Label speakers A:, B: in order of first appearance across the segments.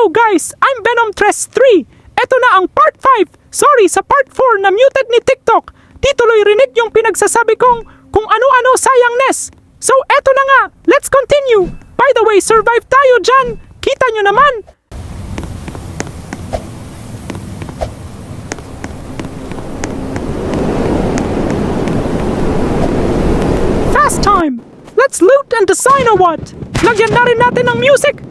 A: Hello guys! I'm Venom Tres 3. Ito na ang part 5. Sorry sa part 4 na muted ni TikTok. Di tuloy rinig yung pinagsasabi kong kung ano-ano sayangness. So eto na nga, let's continue. By the way, survive tayo dyan. Kita nyo naman. Fast time. Let's loot and design or what? Lagyan na rin natin ng music.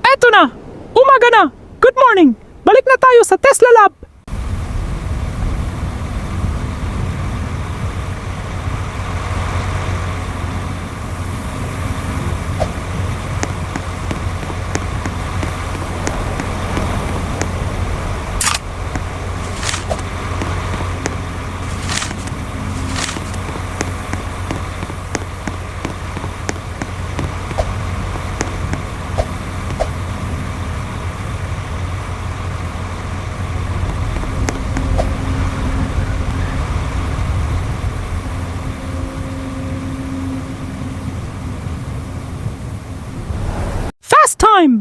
A: Eto na! Umaga na! Good morning! Balik na tayo sa Tesla Lab! Fast time!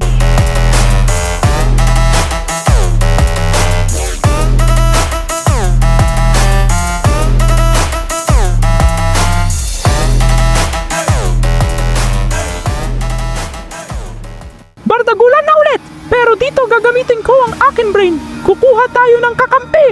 A: Bardagulan na ulit! Pero dito gagamitin ko ang akin brain. Kukuha tayo ng kakampi!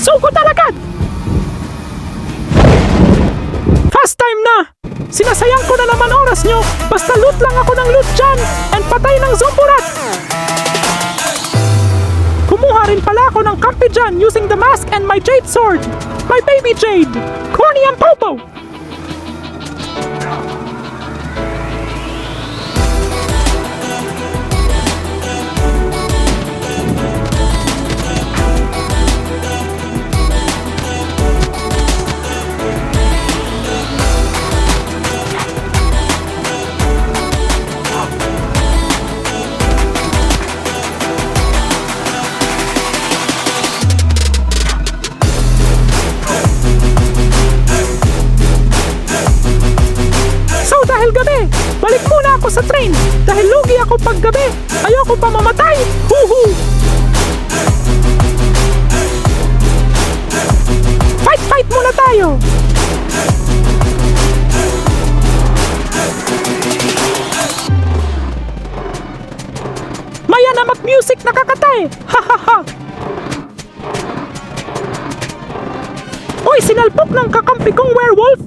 A: Suko talaga! Fast time na! Sinasayang ko na naman oras nyo! Basta loot lang ako ng loot dyan! And patay ng zomburat! Kumuha rin pala ako ng kampi dyan using the mask and my jade sword! My baby jade! Corny and Popo! Dahil gabi, balik muna ako sa train. Dahil lugi ako pag gabi. Ayoko pa mamatay. Huhu! Fight muna tayo. Maya na mag-music nakakatay. Hahaha. Uy, sinalpok ng kakampi kong werewolf.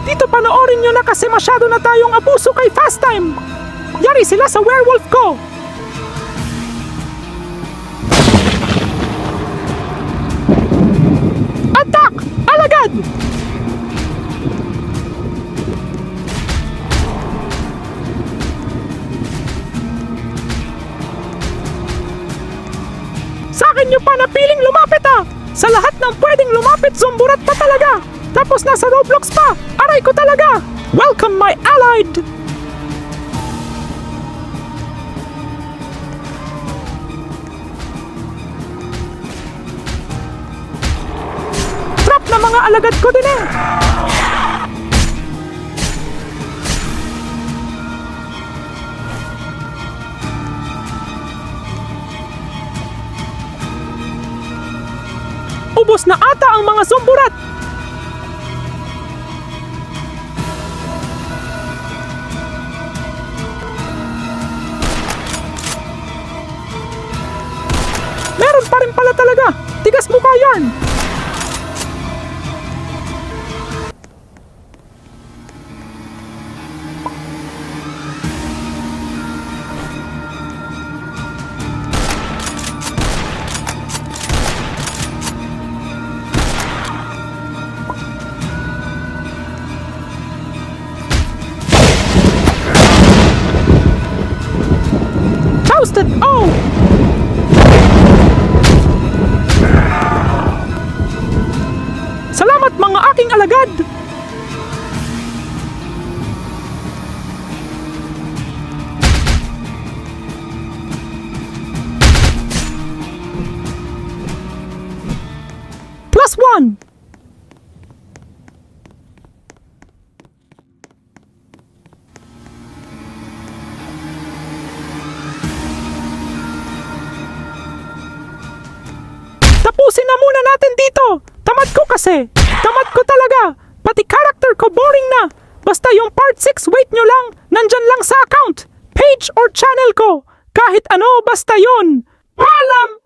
A: Dito panoorin nyo na kasi masyado na tayong abuso kay Fast Time. Yari sila sa werewolf ko. Attack! Alagad! Sa akin nyo pa napiling lumapit ah! Sa lahat ng pwedeng lumapit, zomburat pa talaga! Tapos nasa Roblox pa! Aray ko talaga! Welcome my allied! Trap na mga alagad ko din eh! Ubos na ata ang mga sumburat. Meron pa rin pala talaga. Tigas mo ba yarn? Toasted! Oh! Salamat mga aking alagad! +1! Tapusin na muna natin dito! Tamad ko kasi! Tamad ko talaga! Pati character ko boring na! Basta yung part 6 wait nyo lang! Nandyan lang sa account! Page or channel ko! Kahit ano basta yun! Paalam!